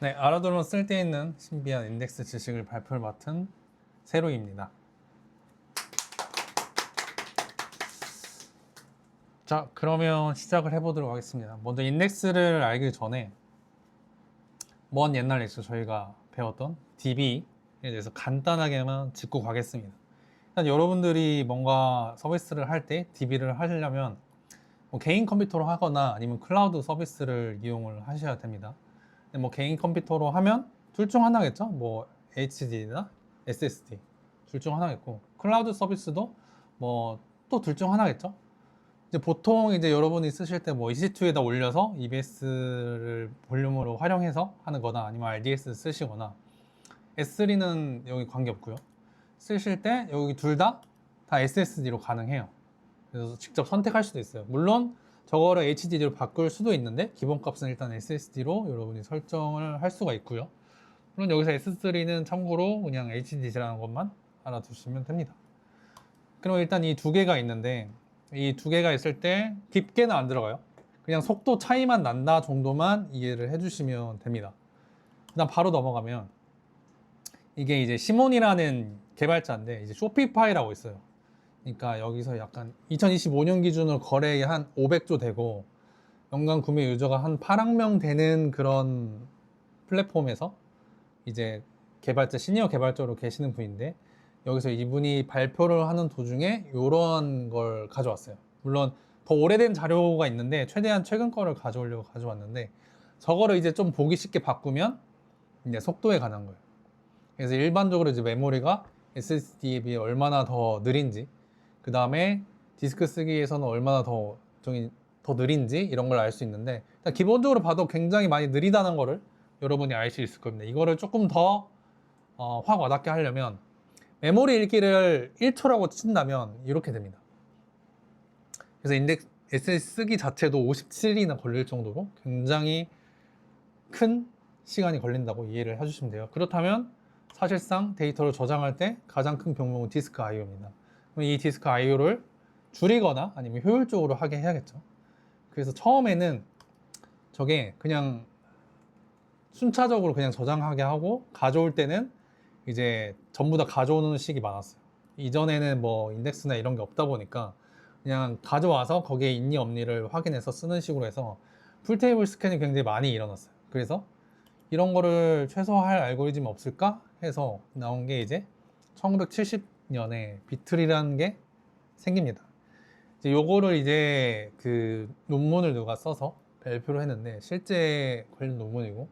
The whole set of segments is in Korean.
네, 알아두면 쓸데있는 신비한 인덱스 지식을 발표를 맡은 세로이입니다. 자, 그러면 시작을 해보도록 하겠습니다. 먼저 인덱스를 알기 전에 먼 옛날에 저희가 배웠던 DB에 대해서 간단하게만 짚고 가겠습니다. 일단 여러분들이 뭔가 서비스를 할 때 DB를 하시려면 뭐 개인 컴퓨터로 하거나 아니면 클라우드 서비스를 이용을 하셔야 됩니다. 뭐 개인 컴퓨터로 하면 둘 중 하나겠죠. 뭐 HDD나 SSD 둘 중 하나겠고, 클라우드 서비스도 뭐 또 둘 중 하나겠죠. 이제 보통 이제 여러분이 쓰실 때 뭐 EC2에다 올려서 EBS를 볼륨으로 활용해서 하는 거나 아니면 RDS 쓰시거나, S3는 여기 관계없고요. 쓰실 때 여기 둘 다 SSD로 가능해요. 그래서 직접 선택할 수도 있어요. 물론 저거를 HDD로 바꿀 수도 있는데 기본값은 일단 SSD로 여러분이 설정을 할 수가 있고요. 물론 여기서 S3는 참고로 그냥 HDD라는 것만 알아두시면 됩니다. 그럼 일단 이 두 개가 있는데, 이 두 개가 있을 때 깊게는 안 들어가요. 그냥 속도 차이만 난다 정도만 이해를 해주시면 됩니다. 일단 바로 넘어가면, 이게 이제 시몬이라는 개발자인데 이제 쇼피파이라고 있어요. 그러니까 여기서 약간 2025년 기준으로 거래액이 한 500조 되고 연간 구매 유저가 한 8억 명 되는 그런 플랫폼에서 이제 개발자, 시니어 개발자로 계시는 분인데, 여기서 이분이 발표를 하는 도중에 이런 걸 가져왔어요. 물론 더 오래된 자료가 있는데 최대한 최근 거를 가져오려고 가져왔는데, 저거를 이제 좀 보기 쉽게 바꾸면 이제 속도에 관한 거예요. 그래서 일반적으로 이제 메모리가 SSD에 비해 얼마나 더 느린지, 그 다음에 디스크 쓰기에서는 얼마나 더 느린지 이런 걸 알 수 있는데, 일단 기본적으로 봐도 굉장히 많이 느리다는 거를 여러분이 알 수 있을 겁니다. 이거를 조금 더 확 와닿게 하려면 메모리 읽기를 1초라고 친다면 이렇게 됩니다. 그래서 인덱스 SS 쓰기 자체도 57일이나 걸릴 정도로 굉장히 큰 시간이 걸린다고 이해를 해주시면 돼요. 그렇다면 사실상 데이터를 저장할 때 가장 큰 병목은 디스크 IO입니다. 이 디스크 IO를 줄이거나 아니면 효율적으로 하게 해야겠죠. 그래서 처음에는 저게 그냥 순차적으로 그냥 저장하게 하고, 가져올 때는 이제 전부 다 가져오는 식이 많았어요. 이전에는 뭐 인덱스나 이런 게 없다 보니까 그냥 가져와서 거기에 있니 없니를 확인해서 쓰는 식으로 해서 풀테이블 스캔이 굉장히 많이 일어났어요. 그래서 이런 거를 최소화할 알고리즘이 없을까 해서 나온 게 이제 1970년에 비틀이라는 게 생깁니다. 이제 요거를 이제 그 논문을 누가 써서 발표를 했는데 실제 관련 논문이고,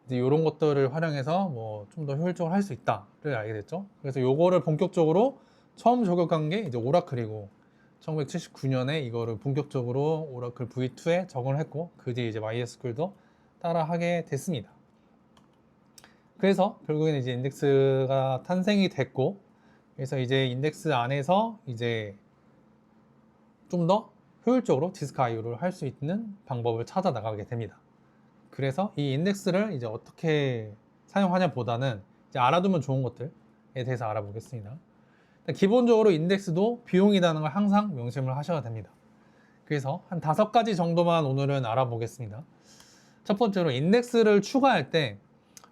이제 이런 것들을 활용해서 뭐 좀 더 효율적으로 할 수 있다를 알게 됐죠. 그래서 요거를 본격적으로 처음 저격한 게 이제 오라클이고, 1979년에 이거를 본격적으로 오라클 V2에 적응을 했고, 그 뒤에 이제 MySQL도 따라 하게 됐습니다. 그래서 결국에는 이제 인덱스가 탄생이 됐고, 그래서 이제 인덱스 안에서 이제 좀 더 효율적으로 디스크 IO를 할 수 있는 방법을 찾아 나가게 됩니다. 그래서 이 인덱스를 이제 어떻게 사용하냐 보다는 이제 알아두면 좋은 것들에 대해서 알아보겠습니다. 기본적으로 인덱스도 비용이라는 걸 항상 명심을 하셔야 됩니다. 그래서 한 5가지 정도만 오늘은 알아보겠습니다. 첫 번째로 인덱스를 추가할 때,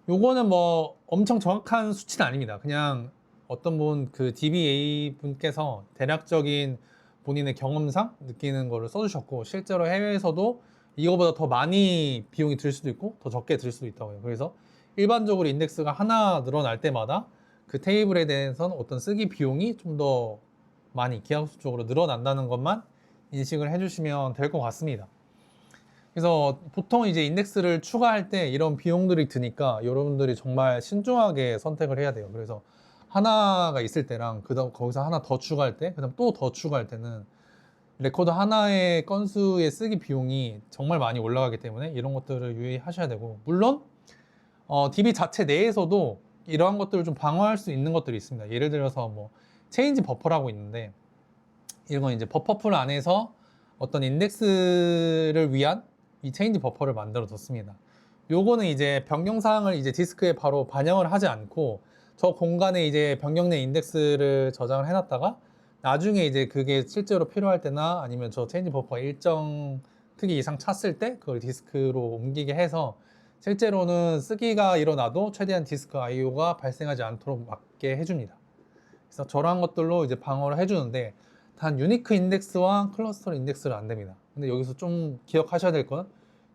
요거는 뭐 엄청 정확한 수치는 아닙니다. 그냥 어떤 분, 그 DBA 분께서 대략적인 본인의 경험상 느끼는 거를 써주셨고, 실제로 해외에서도 이거보다 더 많이 비용이 들 수도 있고 더 적게 들 수도 있다고 해요. 그래서 일반적으로 인덱스가 하나 늘어날 때마다 그 테이블에 대해서는 어떤 쓰기 비용이 좀 더 많이 기하급수적으로 늘어난다는 것만 인식을 해주시면 될 것 같습니다. 그래서 보통 이제 인덱스를 추가할 때 이런 비용들이 드니까 여러분들이 정말 신중하게 선택을 해야 돼요. 그래서 하나가 있을 때랑 그다음 거기서 하나 더 추가할 때, 그다음 또 더 추가할 때는 레코드 하나의 건수의 쓰기 비용이 정말 많이 올라가기 때문에 이런 것들을 유의하셔야 되고, 물론 DB 자체 내에서도 이러한 것들을 좀 방어할 수 있는 것들이 있습니다. 예를 들어서 뭐 체인지 버퍼라고 있는데, 이건 이제 버퍼풀 안에서 어떤 인덱스를 위한 이 체인지 버퍼를 만들어 뒀습니다. 요거는 이제 변경사항을 이제 디스크에 바로 반영을 하지 않고 저 공간에 이제 변경된 인덱스를 저장을 해놨다가 나중에 이제 그게 실제로 필요할 때나 아니면 저 체인지 버퍼 일정 크기 이상 찼을 때 그걸 디스크로 옮기게 해서 실제로는 쓰기가 일어나도 최대한 디스크 IO가 발생하지 않도록 막게 해줍니다. 그래서 저런 것들로 이제 방어를 해주는데 단 유니크 인덱스와 클러스터 인덱스는 안 됩니다. 근데 여기서 좀 기억하셔야 될 건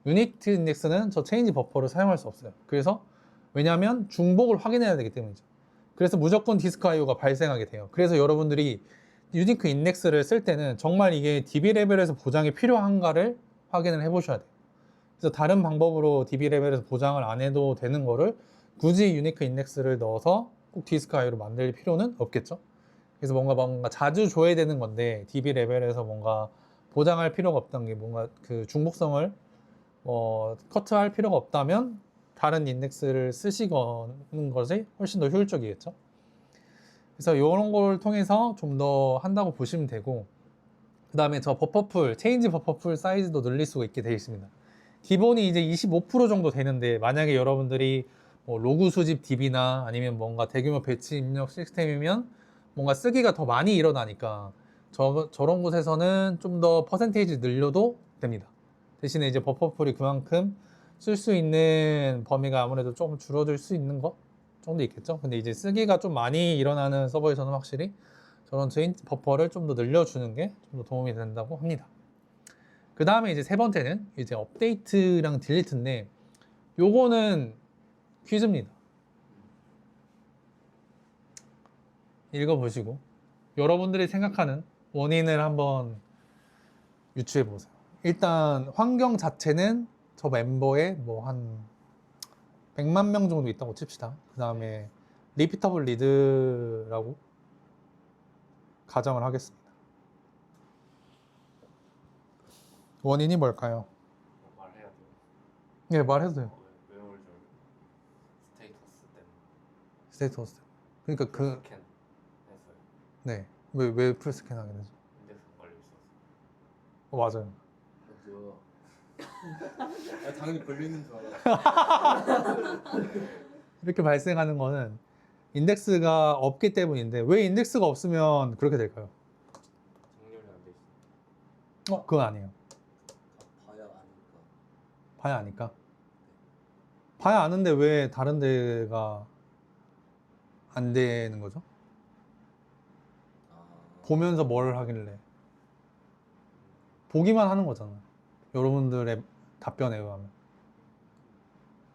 유니크 인덱스는 저 체인지 버퍼를 사용할 수 없어요. 그래서 왜냐하면 중복을 확인해야 되기 때문이죠. 그래서 무조건 디스크 IO가 발생하게 돼요. 그래서 여러분들이 유니크 인덱스를 쓸 때는 정말 이게 DB 레벨에서 보장이 필요한가를 확인을 해 보셔야 돼요. 그래서 다른 방법으로 DB 레벨에서 보장을 안 해도 되는 거를 굳이 유니크 인덱스를 넣어서 꼭 디스크 IO로 만들 필요는 없겠죠. 그래서 뭔가 자주 줘야 되는 건데 DB 레벨에서 뭔가 보장할 필요가 없다는 게 뭔가 그 중복성을 커트할 필요가 없다면 다른 인덱스를 쓰시는 것이 훨씬 더 효율적이겠죠. 그래서 이런 걸 통해서 좀 더 한다고 보시면 되고, 그 다음에 저 버퍼풀, 체인지 버퍼풀 사이즈도 늘릴 수가 있게 되어 있습니다. 기본이 이제 25% 정도 되는데, 만약에 여러분들이 뭐 로그 수집 DB나 아니면 뭔가 대규모 배치 입력 시스템이면 뭔가 쓰기가 더 많이 일어나니까 저런 곳에서는 좀 더 퍼센테이지 늘려도 됩니다. 대신에 이제 버퍼풀이 그만큼 쓸 수 있는 범위가 아무래도 조금 줄어들 수 있는 것 정도 있겠죠. 근데 이제 쓰기가 좀 많이 일어나는 서버에서는 확실히 저런 체인지 버퍼를 좀 더 늘려주는 게 좀 더 도움이 된다고 합니다. 그 다음에 이제 세 번째는 이제 업데이트랑 딜리트인데, 요거는 퀴즈입니다. 읽어보시고 여러분들이 생각하는 원인을 한번 유추해 보세요. 일단 환경 자체는 저 멤버에 뭐 한 100만 명 정도 있다고 칩시다. 그 다음에 리피터블 리드라고 가정을 하겠습니다. 원인이 뭘까요? 말해야 돼요. 네, 말해도 돼요. 외울 줄 스테이터스 때문에. 스테이터스. 그러니까 그, 스캔 했어요. 네. 왜 풀스캔 하게 되죠? 인덱스 걸려 있어서. 맞아요. 아, 당연히 걸리는 줄 알아. 이렇게 발생하는 거는 인덱스가 없기 때문인데, 왜 인덱스가 없으면 그렇게 될까요? 정렬이 안 돼 있어. 그건 아니에요. 봐야 아니까. 봐야 아니까. 봐야 아는데 왜 다른 데가 안 되는 거죠? 보면서 뭘 하길래? 보기만 하는 거잖아요. 여러분들의 답변에 의하면.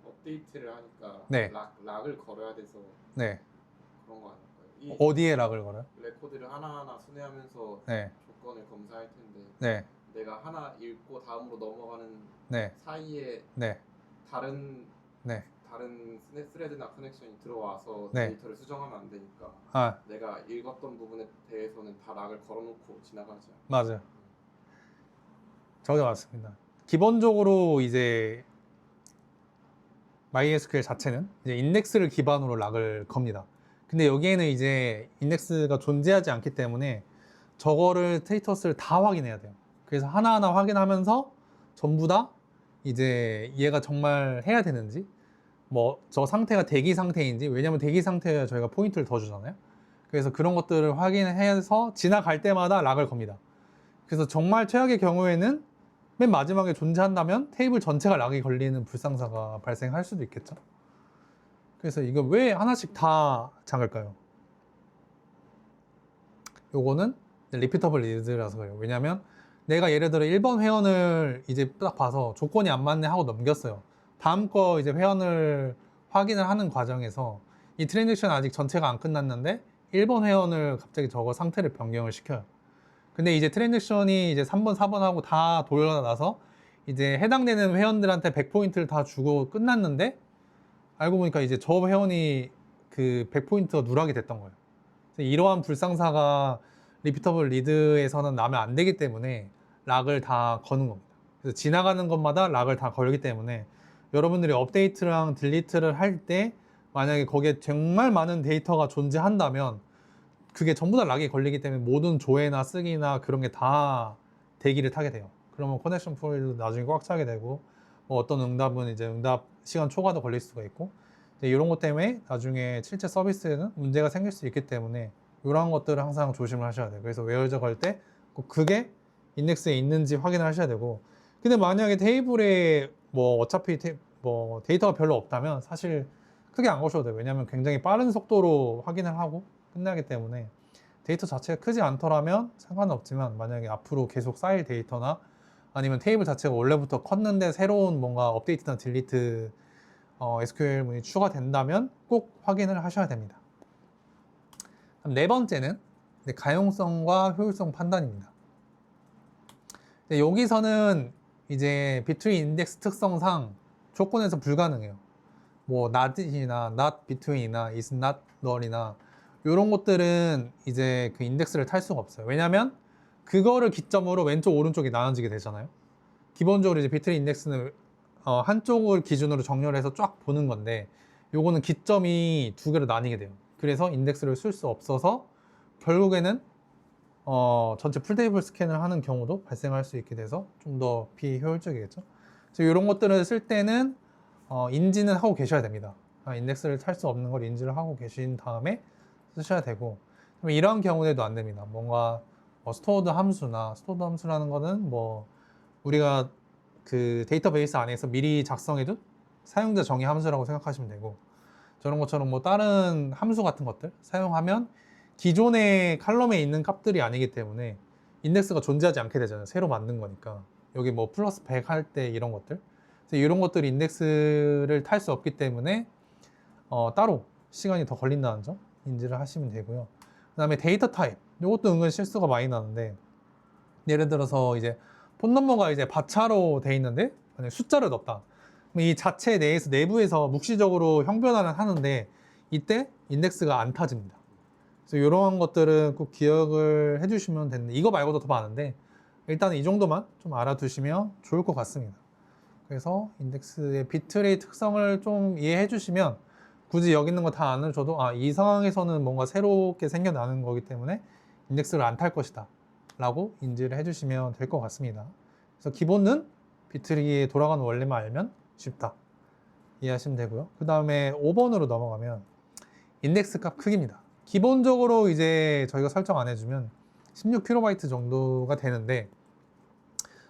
업데이트를 하니까 네. 락을 걸어야 돼서 네. 그런 거 아닐까요? 이 어디에 락을 걸어요? 레코드를 하나하나 순회하면서 네. 조건을 검사할 텐데 네. 내가 하나 읽고 다음으로 넘어가는 네. 사이에 네. 다른 네. 스레드나 커넥션이 들어와서 네. 데이터를 수정하면 안 되니까 아, 내가 읽었던 부분에 대해서는 다 락을 걸어놓고 지나가지 않아요. 맞아요. 저게 맞습니다. 기본적으로 이제 MySQL 자체는 이제 인덱스를 기반으로 락을 겁니다. 근데 여기에는 이제 인덱스가 존재하지 않기 때문에 저거를 스테이터스를 다 확인해야 돼요. 그래서 하나하나 확인하면서 전부 다 이제 얘가 정말 해야 되는지, 뭐 저 상태가 대기 상태인지, 왜냐면 대기 상태에 저희가 포인트를 더 주잖아요. 그래서 그런 것들을 확인해서 지나갈 때마다 락을 겁니다. 그래서 정말 최악의 경우에는 맨 마지막에 존재한다면 테이블 전체가 락이 걸리는 불상사가 발생할 수도 있겠죠. 그래서 이거 왜 하나씩 다 잠글까요? 요거는 리피터블 리드라서 그래요. 왜냐면 내가 예를 들어 1번 회원을 이제 딱 봐서 조건이 안 맞네 하고 넘겼어요. 다음 거 이제 회원을 확인을 하는 과정에서 이 트랜잭션 아직 전체가 안 끝났는데 1번 회원을 갑자기 저거 상태를 변경을 시켜요. 근데 이제 트랜잭션이 이제 3번, 4번 하고 다 돌아나서 이제 해당되는 회원들한테 100포인트를 다 주고 끝났는데 알고 보니까 이제 저 회원이 그 100포인트가 누락이 됐던 거예요. 이러한 불상사가 리피터블 리드에서는 나면 안 되기 때문에 락을 다 거는 겁니다. 그래서 지나가는 것마다 락을 다 걸기 때문에 여러분들이 업데이트랑 딜리트를 할 때 만약에 거기에 정말 많은 데이터가 존재한다면 그게 전부 다 락이 걸리기 때문에 모든 조회나 쓰기나 그런 게 다 대기를 타게 돼요. 그러면 커넥션 풀도 나중에 꽉 차게 되고, 뭐 어떤 응답은 이제 응답 시간 초과도 걸릴 수가 있고, 이런 것 때문에 나중에 실제 서비스에는 문제가 생길 수 있기 때문에 이런 것들을 항상 조심을 하셔야 돼요. 그래서 웨어저 걸 때 꼭 그게 인덱스에 있는지 확인을 하셔야 되고, 근데 만약에 테이블에 뭐 어차피 뭐 데이터가 별로 없다면 사실 크게 안 거셔도 돼요. 왜냐하면 굉장히 빠른 속도로 확인을 하고 끝나기 때문에 데이터 자체가 크지 않더라면 상관은 없지만 만약에 앞으로 계속 쌓일 데이터나 아니면 테이블 자체가 원래부터 컸는데 새로운 뭔가 업데이트나 딜리트 SQL 문이 추가된다면 꼭 확인을 하셔야 됩니다. 그럼 네 번째는 가용성과 효율성 판단입니다. 여기서는 이제 비트윈 인덱스 특성상 조건에서 불가능해요. 뭐 not이나 not between이나 is not null이나 이런 것들은 이제 그 인덱스를 탈 수가 없어요. 왜냐하면 그거를 기점으로 왼쪽 오른쪽이 나눠지게 되잖아요. 기본적으로 이제 비트윈 인덱스는 한쪽을 기준으로 정렬해서 쫙 보는 건데 요거는 기점이 두 개로 나뉘게 돼요. 그래서 인덱스를 쓸 수 없어서 결국에는 전체 풀테이블 스캔을 하는 경우도 발생할 수 있게 돼서 좀 더 비효율적이겠죠. 그래서 이런 것들을 쓸 때는 인지는 하고 계셔야 됩니다. 인덱스를 탈 수 없는 걸 인지를 하고 계신 다음에 쓰셔야 되고, 이러한 경우에도 안 됩니다. 뭔가 스토어드 함수라는 거는 뭐 우리가 그 데이터베이스 안에서 미리 작성해둔 사용자 정의 함수라고 생각하시면 되고, 저런 것처럼 뭐 다른 함수 같은 것들 사용하면 기존의 칼럼에 있는 값들이 아니기 때문에 인덱스가 존재하지 않게 되잖아요. 새로 만든 거니까. 여기 뭐 플러스 100 할 때 이런 것들, 그래서 이런 것들이 인덱스를 탈 수 없기 때문에 따로 시간이 더 걸린다는 점 인지를 하시면 되고요. 그 다음에 데이터 타입, 이것도 은근 실수가 많이 나는데, 예를 들어서 이제 폰 넘버가 이제 바차로 돼 있는데 만약에 숫자를 넣었다. 그럼 이 자체 내부에서 묵시적으로 형변화를 하는데 이때 인덱스가 안 타집니다. 그래서 이런 것들은 꼭 기억을 해주시면 되는데, 이거 말고도 더 많은데 일단 이 정도만 좀 알아두시면 좋을 것 같습니다. 그래서 인덱스의 비트레이 특성을 좀 이해해 주시면 굳이 여기 있는 거 다 안 해줘도 이 상황에서는 뭔가 새롭게 생겨나는 거기 때문에 인덱스를 안 탈 것이다 라고 인지를 해주시면 될 것 같습니다. 그래서 기본은 비트리에 돌아가는 원리만 알면 쉽다 이해하시면 되고요. 그 다음에 5번으로 넘어가면 인덱스 값 크기입니다. 기본적으로 이제 저희가 설정 안 해주면 16KB 정도가 되는데,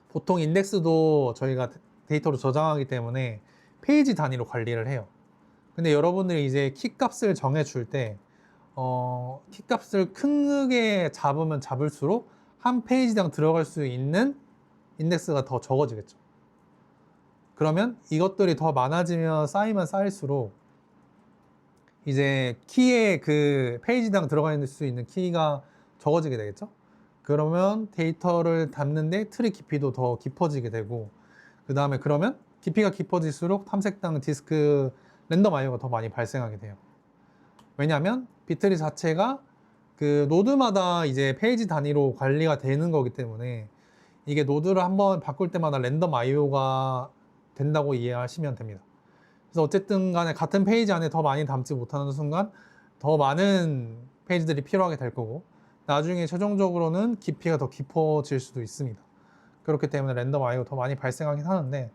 보통 인덱스도 저희가 데이터로 저장하기 때문에 페이지 단위로 관리를 해요. 근데 여러분들이 이제 키 값을 정해 줄 때 키 값을 크게 잡으면 잡을수록 한 페이지당 들어갈 수 있는 인덱스가 더 적어지겠죠. 그러면 이것들이 더 많아지면 쌓이면 쌓일수록 이제 키에 그 페이지당 들어가 있을 수 있는 키가 적어지게 되겠죠. 그러면 데이터를 담는데 트리 깊이도 더 깊어지게 되고, 그 다음에 그러면 깊이가 깊어질수록 탐색당 디스크 랜덤 IO가 더 많이 발생하게 돼요. 왜냐하면 비트리 자체가 그 노드마다 이제 페이지 단위로 관리가 되는 거기 때문에 이게 노드를 한번 바꿀 때마다 랜덤 IO가 된다고 이해하시면 됩니다. 그래서 어쨌든 간에 같은 페이지 안에 더 많이 담지 못하는 순간 더 많은 페이지들이 필요하게 될 거고, 나중에 최종적으로는 깊이가 더 깊어질 수도 있습니다. 그렇기 때문에 랜덤 IO가 더 많이 발생하긴 하는데,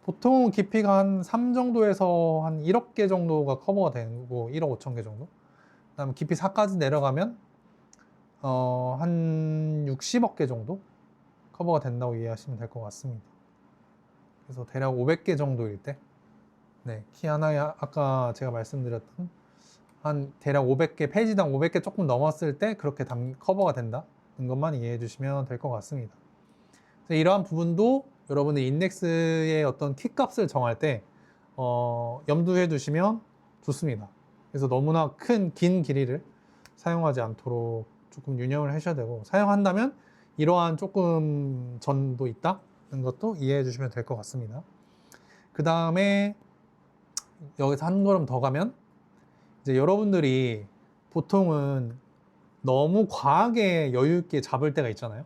보통 깊이가 한 3 정도에서 한 1억 개 정도가 커버가 되고 1억 5천 개 정도. 그 다음에 깊이 4까지 내려가면 한 60억 개 정도 커버가 된다고 이해하시면 될 것 같습니다. 그래서 대략 500개 정도일 때, 키 하나에 아까 제가 말씀드렸던 한 대략 500개, 페이지당 500개 조금 넘었을 때 그렇게 커버가 된다는 것만 이해해 주시면 될 것 같습니다. 그래서 이러한 부분도 여러분의 인덱스의 어떤 키 값을 정할 때 염두해 두시면 좋습니다. 그래서 너무나 긴 길이를 사용하지 않도록 조금 유념을 하셔야 되고, 사용한다면 이러한 조금 전도 있다는 것도 이해해 주시면 될 것 같습니다. 그 다음에 여기서 한 걸음 더 가면 이제 여러분들이 보통은 너무 과하게 여유 있게 잡을 때가 있잖아요.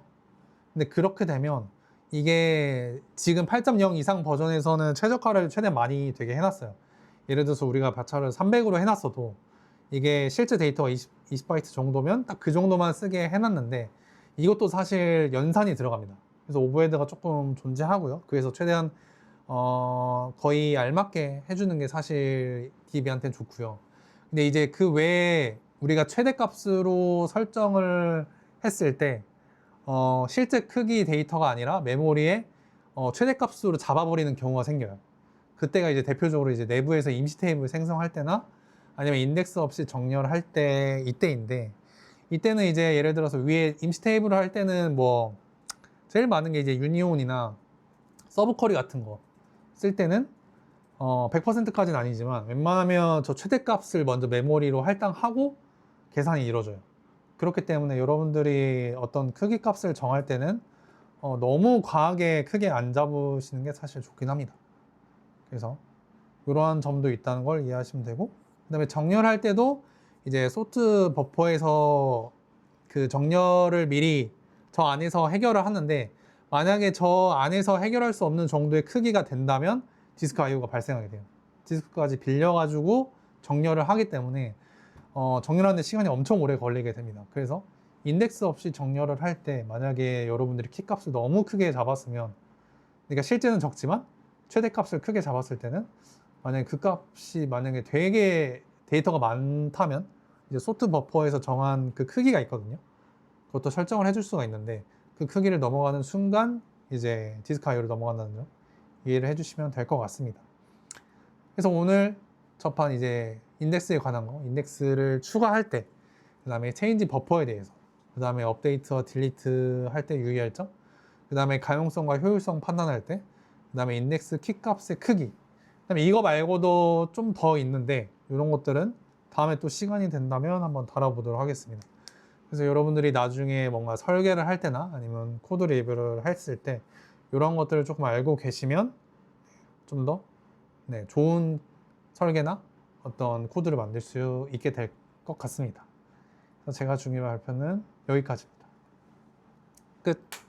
근데 그렇게 되면 이게 지금 8.0 이상 버전에서는 최적화를 최대한 많이 되게 해놨어요. 예를 들어서 우리가 바차를 300으로 해놨어도 이게 실제 데이터가 20바이트 정도면 딱 그 정도만 쓰게 해놨는데, 이것도 사실 연산이 들어갑니다. 그래서 오버헤드가 조금 존재하고요. 그래서 최대한 거의 알맞게 해주는 게 사실 DB한테는 좋고요. 근데 이제 그 외에 우리가 최대값으로 설정을 했을 때 실제 크기 데이터가 아니라 메모리에 최대값으로 잡아버리는 경우가 생겨요. 그때가 이제 대표적으로 이제 내부에서 임시 테이블 생성할 때나 아니면 인덱스 없이 정렬할 때 이때인데, 이때는 이제 예를 들어서 위에 임시 테이블을 할 때는 뭐 제일 많은 게 이제 유니온이나 서브쿼리 같은 거 쓸 때는 100%까지는 아니지만 웬만하면 저 최대값을 먼저 메모리로 할당하고 계산이 이루어져요. 그렇기 때문에 여러분들이 어떤 크기 값을 정할 때는 너무 과하게 크게 안 잡으시는 게 사실 좋긴 합니다. 그래서 이러한 점도 있다는 걸 이해하시면 되고, 그 다음에 정렬할 때도 이제 소트 버퍼에서 그 정렬을 미리 저 안에서 해결을 하는데, 만약에 저 안에서 해결할 수 없는 정도의 크기가 된다면 디스크 IO가 발생하게 돼요. 디스크까지 빌려가지고 정렬을 하기 때문에 정렬하는데 시간이 엄청 오래 걸리게 됩니다. 그래서 인덱스 없이 정렬을 할 때 만약에 여러분들이 키값을 너무 크게 잡았으면, 그러니까 실제는 적지만 최대값을 크게 잡았을 때는 만약에 그 값이 만약에 되게 데이터가 많다면 이제 소트 버퍼에서 정한 그 크기가 있거든요. 그것도 설정을 해줄 수가 있는데 그 크기를 넘어가는 순간 이제 디스크 IO로 넘어간다는 점 이해를 해주시면 될 것 같습니다. 그래서 오늘 접한 이제 인덱스에 관한 거, 인덱스를 추가할 때, 그 다음에 체인지 버퍼에 대해서, 그 다음에 업데이트와 딜리트 할 때 유의할 점, 그 다음에 가용성과 효율성 판단할 때, 그 다음에 인덱스 키값의 크기, 그 다음에 이거 말고도 좀 더 있는데 이런 것들은 다음에 또 시간이 된다면 한번 다뤄보도록 하겠습니다. 그래서 여러분들이 나중에 뭔가 설계를 할 때나 아니면 코드 리뷰를 했을 때 이런 것들을 조금 알고 계시면 좀 더 좋은 설계나 어떤 코드를 만들 수 있게 될 것 같습니다. 그래서 제가 준비한 발표는 여기까지입니다. 끝.